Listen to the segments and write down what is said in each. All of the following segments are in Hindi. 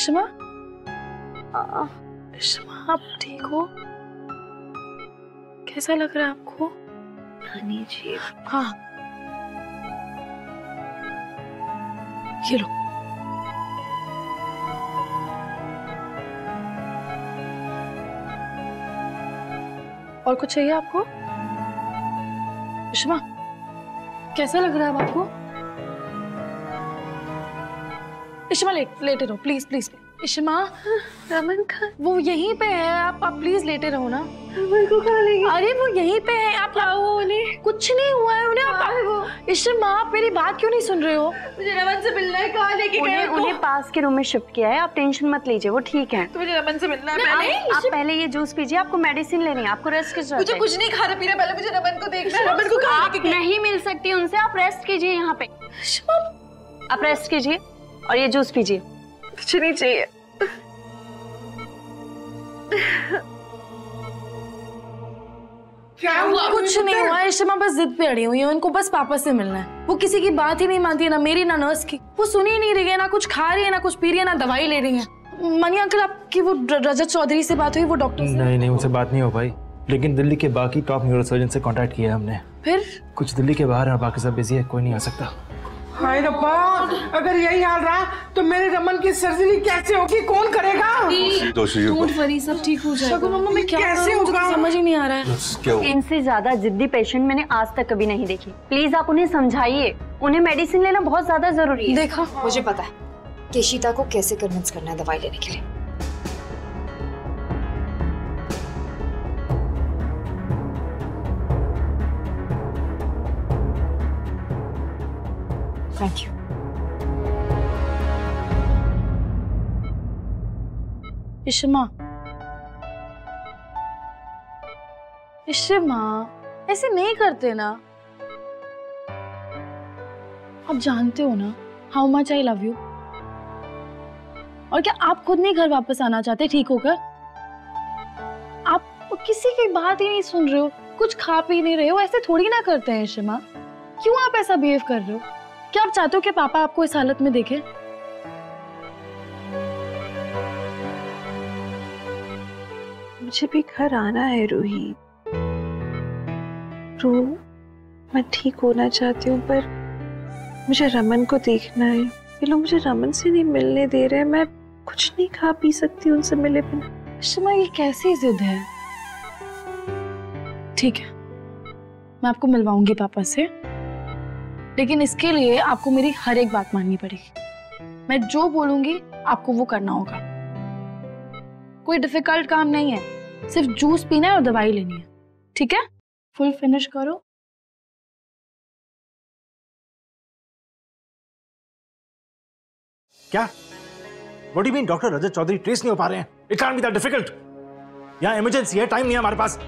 इश्मा, इश्मा आप ठीक हो? कैसा लग रहा है आपको? नानी जी। हाँ, ये लो। और कुछ चाहिए आपको? इश्मा, कैसा लग रहा है अब आपको? इश्मा लेटे रहो प्लीज प्लीज। इश्मा, रमन का वो यहीं पे है, आप प्लीज लेटे रहो ना। रमन को कहाँ ले गए? अरे वो यहीं पे है, आप क्या हुआ उन्हें? कुछ नहीं हुआ है उन्हें। आप इश्मा, आप मेरी बात क्यों नहीं सुन रहे हो? मुझे रमन से मिलना है। कहाँ लेके गए? उन्हें पास के रूम में शिफ्ट किया है, आप टेंशन मत लीजिए, वो ठीक है। तो मुझे रमन से मिलना है। आप पहले ये जूस पीजिए, आपको मेडिसिन लेनी है, आपको रेस्ट की जरूरत है। मुझे कुछ नहीं खाना पीना, पहले मुझे रमन को देखना है। रमन को कहाँ लेके गए? नहीं मिल सकती उनसे, आप रेस्ट कीजिए यहाँ पे। आप रेस्ट कीजिए और ये जूस पीजिए। कुछ नहीं चाहिए। क्या हुआ? कुछ नहीं हुआ। इश्मा बस जिद पे अड़ी हुई है, उनको बस पापा से मिलना है। वो किसी की बात ही नहीं मानती है, ना मेरी ना नर्स की। वो सुन ही नहीं रही है, ना कुछ खा रही है, ना कुछ पी रही है, ना दवाई ले रही है। मनी अंकल, आपकी वो रजत चौधरी से बात हुई, वो डॉक्टर से? नहीं, उनसे बात नहीं हो पाई, लेकिन दिल्ली के बाकी टॉप न्यूरोसर्जन से कांटेक्ट किया हमने। फिर कुछ दिल्ली के बाहर है, बाकी सब बिजी है, कोई नहीं आ सकता। हाय रब्बा, अगर यही हाल रहा तो मेरे रमन की सर्जरी कैसे होगी? कौन करेगा? डोंट वरी, सब ठीक हो जाएगा। मम्मा मैं क्या कैसे करूं? मुझे होगा? तो समझ ही नहीं आ रहा है। इनसे ज्यादा जिद्दी पेशेंट मैंने आज तक कभी नहीं देखी। प्लीज आप उन्हें समझाइए, उन्हें मेडिसिन लेना बहुत ज्यादा जरूरी है। देखा, मुझे पता है कि शीता को कैसे कन्विंस करना है दवाई लेने के लिए। Thank you. इश्मा, इश्मा ऐसे नहीं करते ना। आप जानते हो ना how much I love you. और क्या आप खुद नहीं घर वापस आना चाहते ठीक होकर? आप किसी की बात ही नहीं सुन रहे हो, कुछ खा पी नहीं रहे हो। ऐसे थोड़ी ना करते हैं इश्मा। क्यों आप ऐसा बिहेव कर रहे हो? क्या आप चाहते हो कि पापा आपको इस हालत में देखें? मुझे भी घर आना है रूही। रू, मैं ठीक होना चाहती हूँ, पर मुझे रमन को देखना है। ये लोग मुझे रमन से नहीं मिलने दे रहे हैं। मैं कुछ नहीं खा पी सकती उनसे मिले बिना। इश्मा, ये कैसी जिद है? ठीक है, मैं आपको मिलवाऊंगी पापा से, लेकिन इसके लिए आपको मेरी हर एक बात माननी पड़ेगी। मैं जो बोलूंगी आपको वो करना होगा। कोई डिफिकल्ट काम नहीं है, सिर्फ जूस पीना है और दवाई लेनी है, ठीक है? फुल फिनिश करो। क्या? What do you mean, doctor Rajat Chaudhary trace नहीं हो पा रहे हैं? It can't be that difficult. यहाँ इमरजेंसी है, टाइम नहीं है हमारे पास।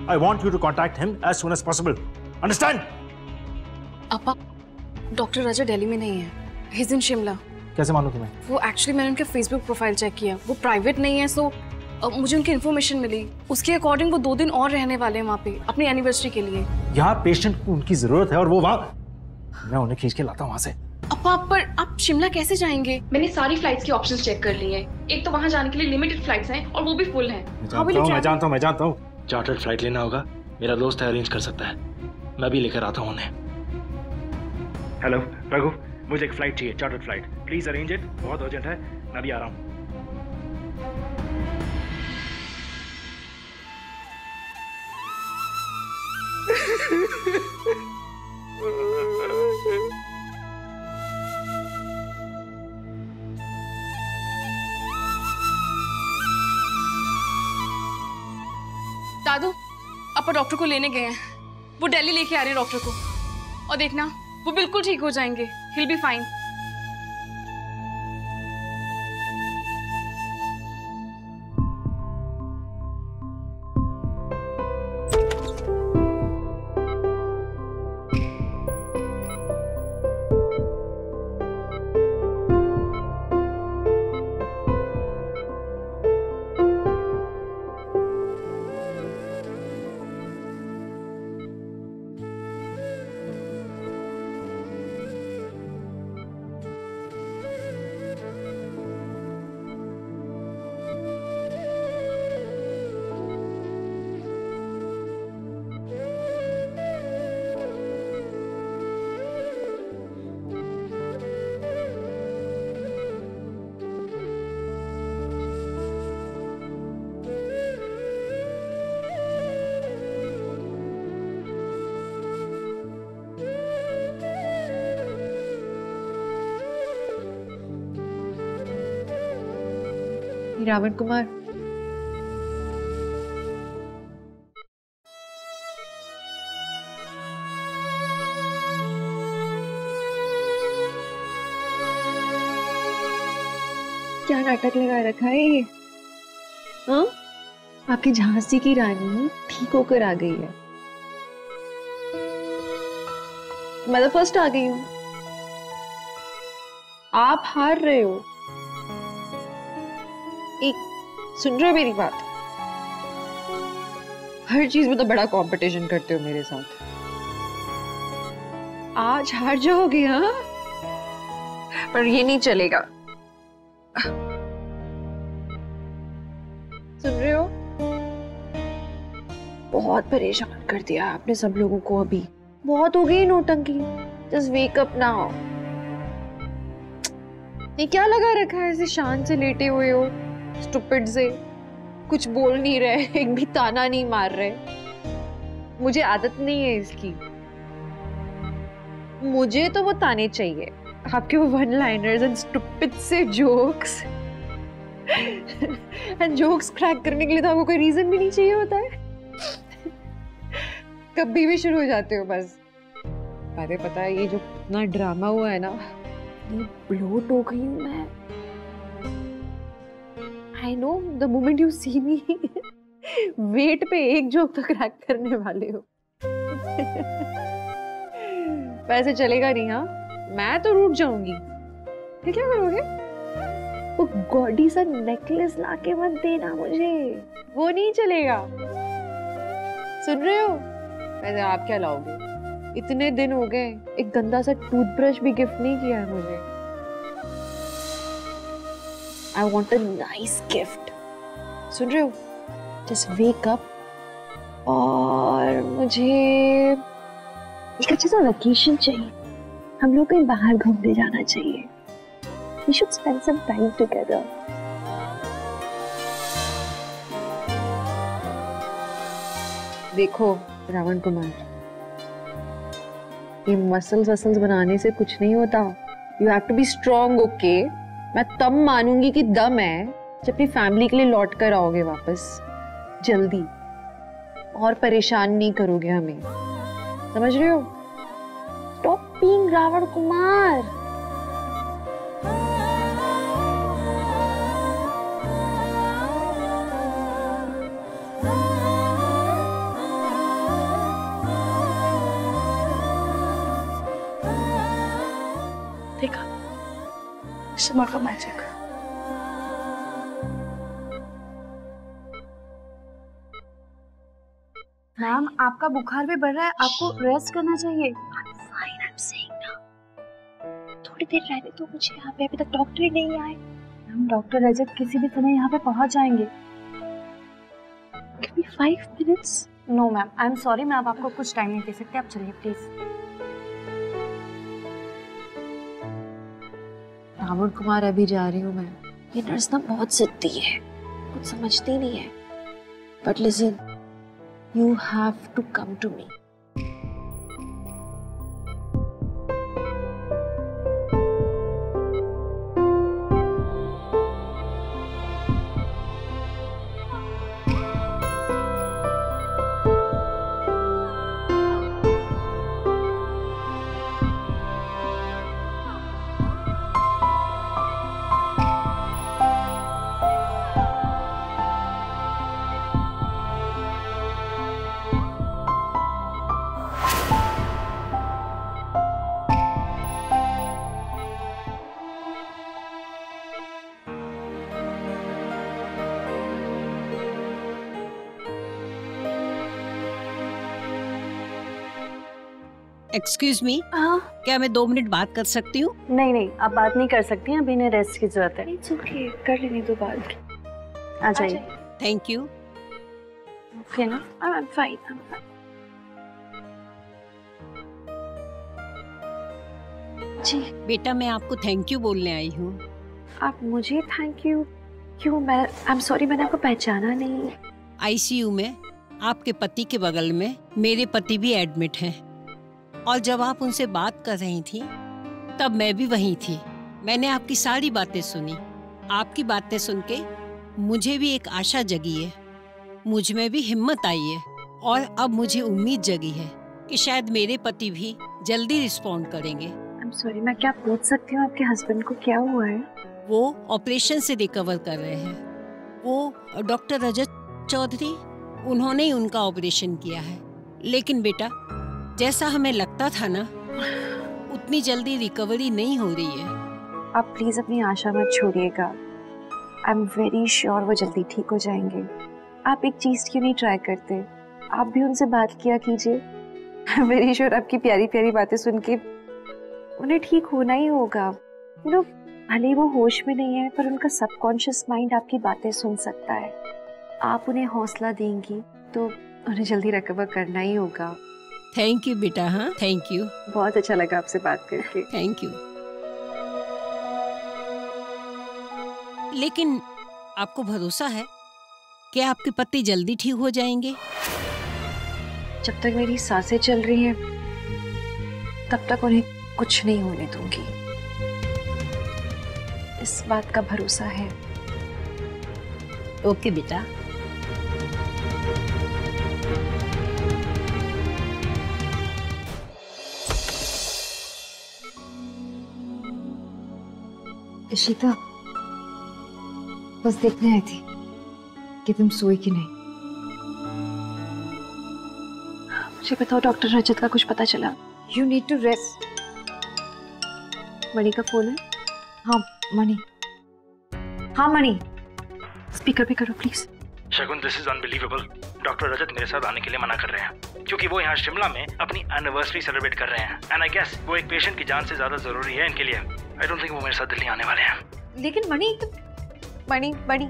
I want you to contact him as soon as possible. Understand? अपा, डॉक्टर रजत दिल्ली में नहीं है, ही इज इन शिमला। कैसे मालूम तुम्हें? वो एक्चुअली मैंने उनके फेसबुक प्रोफाइल चेक किया, वो प्राइवेट नहीं है, सो मुझे उनकी इन्फॉर्मेशन मिली। उसके अकॉर्डिंग वो 2 दिन और रहने वाले हैं वहाँ पे अपनी एनिवर्सरी के लिए। यहाँ पेशेंट को उनकी जरूरत है और वो वहाँ, मैं उन्हें खींच के लाता हूँ वहाँ से। अपा, पर आप शिमला कैसे जाएंगे? मैंने सारी फ्लाइट्स की ऑप्शंस चेक कर ली हैं। एक तो वहाँ जाने के लिए लिमिटेड फ्लाइट्स हैं और वो भी फुल हैं। मैं जानता हूँ। चार्टर्ड फ्लाइट लेना होगा, मेरा दोस्त है, अरेंज कर सकता है। मैं भी लेकर आता हूँ उन्हें। हेलो रघु, मुझे एक फ्लाइट चाहिए, chartered flight. Please arrange it, बहुत अर्जेंट है, मैं भी आ रहा हूँ। दादू, अपा डॉक्टर को लेने गए हैं, वो दिल्ली लेके आ रहे हैं डॉक्टर को, और देखना वो बिल्कुल ठीक हो जाएंगे। He'll be fine. Ravan Kumar, क्या नाटक लगा रखा है ये? हाँ, आपकी झांसी की रानी ठीक होकर आ गई है। मैं तो फर्स्ट आ गई हूँ, आप हार रहे हो। एक सुन रहे हो मेरी बात? हर चीज में तो बड़ा कंपटीशन करते हो मेरे साथ। आज हार जाओगे, हाँ? पर ये नहीं चलेगा। सुन रहे हो? बहुत परेशान कर दिया आपने सब लोगों को। अभी बहुत हो गई नौटंकी। Just wake up now. ये क्या लगा रखा है? ऐसे शान से लेटे हुए हो, स्टूपिड से, कुछ बोल नहीं रहे, एक भी ताना नहीं मार रहे। मुझे आदत नहीं है इसकी। मुझे तो वो ताने चाहिए, आपके वो वन लाइनर्स एंड स्टूपिड से जोक्स। एंड जोक्स क्रैक करने के लिए तो आपको कोई रीजन भी नहीं चाहिए होता है। कभी भी शुरू हो जाते हो बस। अरे पता है ये जो इतना ड्रामा हुआ है ना, ये ब्लोट हो गई हूँ मैं। I know the moment you see me, wait पे एक जोक तो क्रैक करने वाले हो। वैसे चलेगा नहीं, हाँ? मैं तो रूठ जाऊंगी। फिर क्या करोगे? वो गॉडी सा नेकलेस लाके मत देना मुझे, वो नहीं चलेगा। सुन रहे हो? वैसे आप क्या लाओगे? इतने दिन हो गए, एक गंदा सा टूथब्रश भी गिफ्ट नहीं किया है मुझे। I want a nice gift. सुन रहे हो? Just wake up. और मुझे एक अच्छा सा वेकेशन चाहिए। हम लोग कहीं बाहर घूमने जाना चाहिए। We should spend some time together. देखो रावण कुमार, ये मसल्स बनाने से कुछ नहीं होता। You have to be strong, okay? मैं तब मानूंगी कि दम है जब अपनी फैमिली के लिए लौट कर आओगे वापस जल्दी, और परेशान नहीं करोगे हमें। समझ रहे हो? Stop being Ravan Kumar. देखा शमा का मैजिक। मैम आपका बुखार भी बढ़ रहा है, आपको रेस्ट करना चाहिए। Fine, I'm saying now. थोड़ी देर रहने दो मुझे यहाँ पे, अभी तक डॉक्टर ही नहीं आए। हम डॉक्टर रजत किसी भी समय यहाँ पे पहुँच जाएंगे। Give me 5 minutes. No ma'am, I am sorry, मैं अब आपको कुछ टाइम नहीं दे सकती। आप चलिए प्लीज। रावण कुमार, अभी जा रही हूँ मैं। ये नर्स ना बहुत जिद्दी है, कुछ समझती नहीं है। But listen, you have to come to me. Excuse me, क्या मैं 2 मिनट बात कर सकती हूँ? नहीं नहीं, आप बात नहीं कर सकती हैं, अभी इन्हें रेस्ट की जरूरत है। It's okay, कर लेने दो बात। आ जाइए। Thank you. ओके ना? I'm fine, I'm fine. जी बेटा, मैं आपको थैंक यू बोलने आई हूँ। आप मुझे थैंक यू क्यों? मैं आई एम सॉरी, मैंने आपको पहचाना नहीं। आईसीयू में आपके पति के बगल में मेरे पति भी एडमिट हैं, और जब आप उनसे बात कर रही थी तब मैं भी वहीं थी। मैंने आपकी सारी बातें सुनी। आपकी बातें सुन के मुझे भी एक आशा जगी है, मुझ में भी हिम्मत आई है और अब मुझे उम्मीद जगी है कि शायद मेरे पति भी जल्दी रिस्पॉन्ड करेंगे। I'm sorry, मैं क्या पूछ सकती हूँ आपके हस्बैंड को क्या हुआ है? वो ऑपरेशन से रिकवर कर रहे हैं। वो डॉक्टर रजत चौधरी, उन्होंने ही उनका ऑपरेशन किया है। लेकिन बेटा, जैसा हमें लगता था ना, उतनी जल्दी रिकवरी नहीं हो रही है। आप प्लीज अपनी आशा मत छोड़िएगा। आई एम वेरी श्योर वो जल्दी ठीक हो जाएंगे। आप एक चीज क्यों नहीं ट्राई करते? आप भी उनसे बात किया कीजिए। आई एम वेरी श्योर आपकी प्यारी प्यारी बातें सुन के उन्हें ठीक होना ही होगा। यू नो, भले वो होश में नहीं है पर उनका सबकॉन्शियस माइंड आपकी बातें सुन सकता है। आप उन्हें हौसला देंगी तो उन्हें जल्दी रिकवर करना ही होगा। थैंक यू बेटा। हाँ, थैंक यू। बहुत अच्छा लगा आपसे बात करके। Thank you. लेकिन आपको भरोसा है कि आपके पति जल्दी ठीक हो जाएंगे? जब तक मेरी सांसें चल रही हैं तब तक उन्हें कुछ नहीं होने दूंगी, इस बात का भरोसा है। ओके बेटा। इशिता, बस देखने आई थी कि तुम सोई कि नहीं। मुझे बताओ, डॉक्टर रजत का कुछ पता चला? You need to rest. Mani का फोन है? हाँ मणि, हाँ मणि। स्पीकर पे करो please. Shagun, this is unbelievable. Doctor Rajat मेरे साथ आने के लिए मना कर रहे हैं क्योंकि वो यहाँ शिमला में अपनी एनिवर्सरी सेलिब्रेट कर रहे हैं। एंड आई गेस वो एक पेशेंट की जान से ज्यादा जरूरी है इनके लिए। आई डोंट थिंक वो मेरे साथ दिल्ली आने वाले हैं। लेकिन मणि, मणि,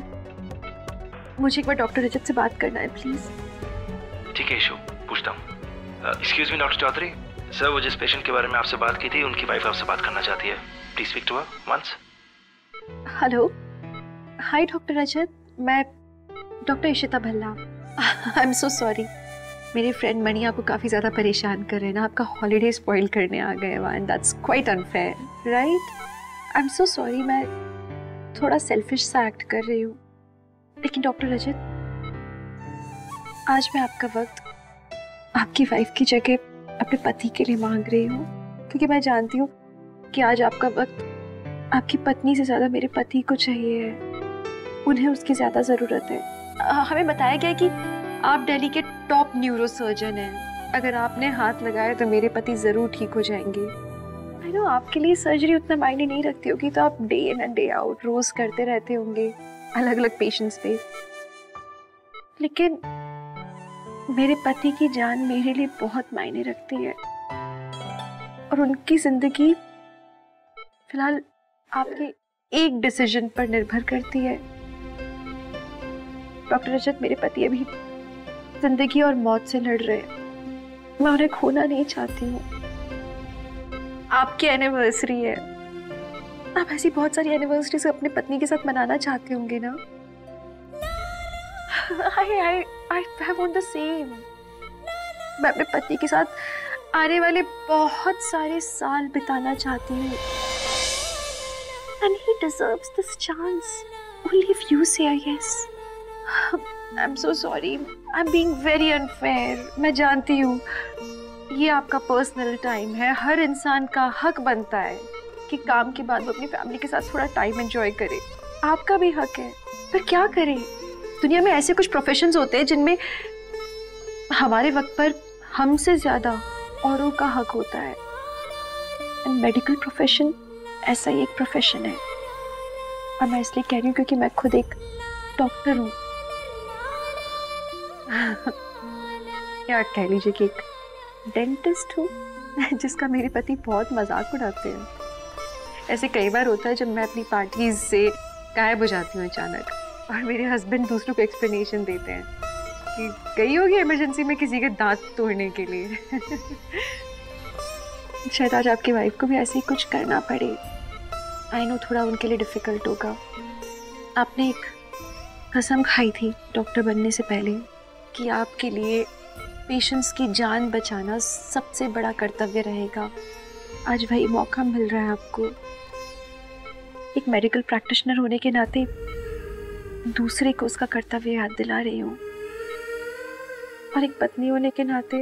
मुझे एक बार डॉक्टर रजत से बात करना है प्लीज। ठीक है ईशु, पूछता हूँ। Excuse me doctor Chaudhary, sir वो जिस पेशेंट के बारे में आपसे बात की थी उनकी वाइफ आपसे बात करना चाहती है। Please speak to her once. Hello, hi doctor Rajat, मैं doctor Ishita Bhalla. I am so sorry, मेरे फ्रेंड मणि आपको काफ़ी ज़्यादा परेशान कर रहे हैं ना, आपका हॉलीडे स्पॉइल करने आ गए हैं and that's quite unfair, right? I am so sorry, मैं थोड़ा सेल्फिश सा एक्ट कर रही हूँ। लेकिन डॉक्टर रजत, आज मैं आपका वक्त आपकी वाइफ की जगह अपने पति के लिए मांग रही हूँ, क्योंकि मैं जानती हूँ कि आज आपका वक्त आपकी पत्नी से ज़्यादा मेरे पति को चाहिए है। उन्हें उसकी ज़्यादा ज़रूरत है। हमें बताया गया कि आप दिल्ली के टॉप न्यूरो सर्जन हैं। अगर आपने हाथ लगाया तो मेरे पति ज़रूर ठीक हो जाएंगे। आई नो आपके लिए सर्जरी उतना मायने नहीं रखती होगी, तो आप day in and day out रोज़ करते रहते होंगे अलग अलग पेशेंट्स पे। लेकिन मेरे पति की जान मेरे लिए बहुत मायने रखती है और उनकी जिंदगी फिलहाल आपके एक डिसीजन पर निर्भर करती है। डॉक्टर रजत, मेरे पति अभी जिंदगी और मौत से लड़ रहे हैं। मैं उन्हें खोना नहीं चाहती हूँ। आपकी एनिवर्सरी है, आप ऐसी बहुत सारी एनिवर्सरीज अपने पत्नी के साथ मनाना चाहते होंगे ना? I want the same। मैं अपने पति के साथ आने वाले बहुत सारे साल बिताना चाहती हूँ। And he deserves this chance. Only if you say yes. I'm so sorry. I'm being very unfair. मैं जानती हूँ ये आपका पर्सनल टाइम है। हर इंसान का हक बनता है कि काम के बाद वो अपनी फैमिली के साथ थोड़ा टाइम एंजॉय करे। आपका भी हक है, पर क्या करें? दुनिया में ऐसे कुछ प्रोफेशंस होते हैं जिनमें हमारे वक्त पर हमसे ज्यादा औरों का हक होता है। एंड मेडिकल प्रोफेशन ऐसा ही एक प्रोफेशन है। और मैं इसलिए कह रही हूँ क्योंकि मैं खुद एक डॉक्टर हूँ। या कह लीजिए कि एक डेंटिस्ट हूँ जिसका मेरे पति बहुत मजाक उड़ाते हैं। ऐसे कई बार होता है जब मैं अपनी पार्टीज से गायब हो जाती हूँ अचानक और मेरे हस्बैंड दूसरों को एक्सप्लेनेशन देते हैं कि गई होगी इमरजेंसी में किसी के दांत तोड़ने के लिए। शायद आज आपकी वाइफ को भी ऐसे ही कुछ करना पड़े। आई नो थोड़ा उनके लिए डिफिकल्ट होगा। आपने एक कसम खाई थी डॉक्टर बनने से पहले कि आपके लिए पेशेंट्स की जान बचाना सबसे बड़ा कर्तव्य रहेगा। आज वही मौका मिल रहा है आपको। एक मेडिकल प्रैक्टिशनर होने के नाते दूसरे को उसका कर्तव्य याद दिला रही हूँ, और एक पत्नी होने के नाते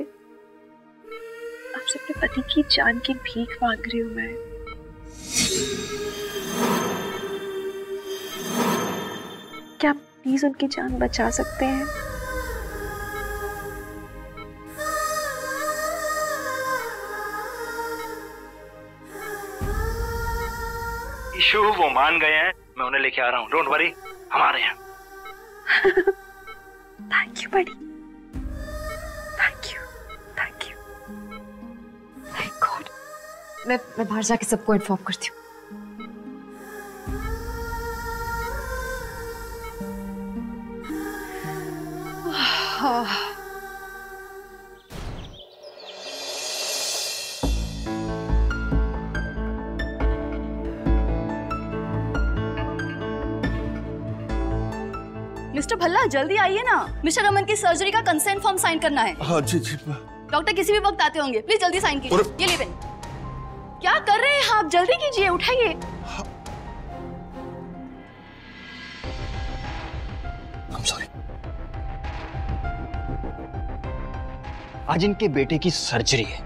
आपसे अपने पति की जान की भीख मांग रही हूँ मैं। क्या आप प्लीज उनकी जान बचा सकते हैं? ईशु वो मान गए हैं, मैं उन्हें लेके आ रहा हूँ, डोंट वरी, हमारे हैं। थैंक यू बड़ी, thank you, thank you. Thank God. मैं बाहर जाके सबको इन्फॉर्म करती हूँ। मिस्टर भल्ला जल्दी आइए ना, मिस्टर रमन की सर्जरी का कंसेंट फॉर्म साइन करना है। हाँ जी जी। डॉक्टर किसी भी वक्त आते होंगे, प्लीज जल्दी साइन कीजिए। ये ले पेन। क्या कर रहे हैं आप, जल्दी कीजिए, उठाइए। I'm sorry। आज इनके बेटे की सर्जरी है,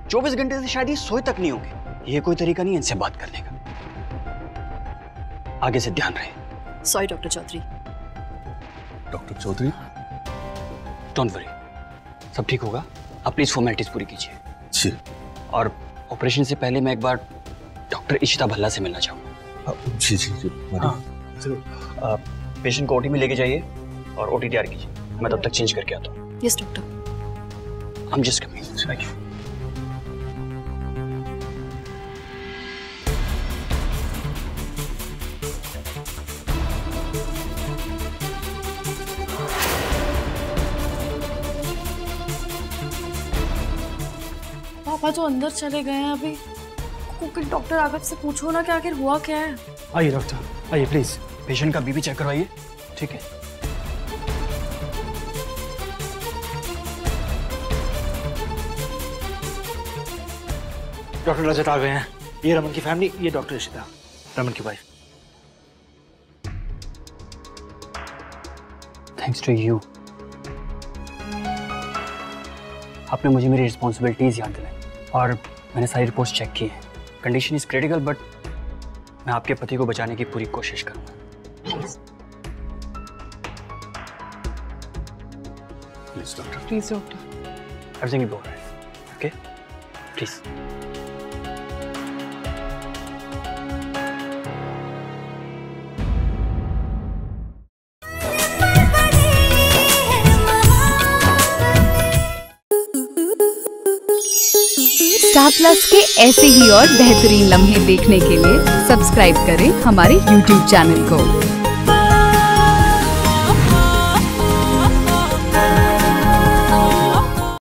24 घंटे से शायद ये सोए तक नहीं होंगे। ये कोई तरीका नहीं है इनसे बात करने का। आगे से ध्यान रहे। Sorry doctor Chaudhary. Doctor Chaudhary? Don't worry, सब ठीक होगा। आप प्लीज फॉर्मेलिटीज पूरी कीजिए। जी। और ऑपरेशन से पहले मैं एक बार डॉक्टर इशिता भल्ला से मिलना चाहूँगा। जी जी जी। हाँ। पेशेंट को ओटी में लेके जाइए और ओटी तैयार कीजिए, मैं तब तक चेंज करके आता हूँ। Yes doctor. I'm just coming। Thank you. पापा जो अंदर चले गए हैं अभी, कुकिंग डॉक्टर आकर से पूछो ना कि आखिर हुआ क्या है। आइए डॉक्टर, आइए प्लीज। पेशेंट का बीपी चेक करवाइए। ठीक है। डॉक्टर रजत आ गए हैं। ये रमन की फैमिली, ये डॉक्टर इशिता, रमन की वाइफ। थैंक्स टू यू, आपने मुझे मेरी रिस्पॉन्सिबिलिटीज याद दिलाई और मैंने सारी रिपोर्ट्स चेक की हैं। कंडीशन इज क्रिटिकल, बट मैं आपके पति को बचाने की पूरी कोशिश करूंगा। Please doctor. Please doctor. Everything is alright, okay? Please. Star plus के ऐसे ही और बेहतरीन लम्हे देखने के लिए सब्सक्राइब करें हमारे YouTube चैनल को।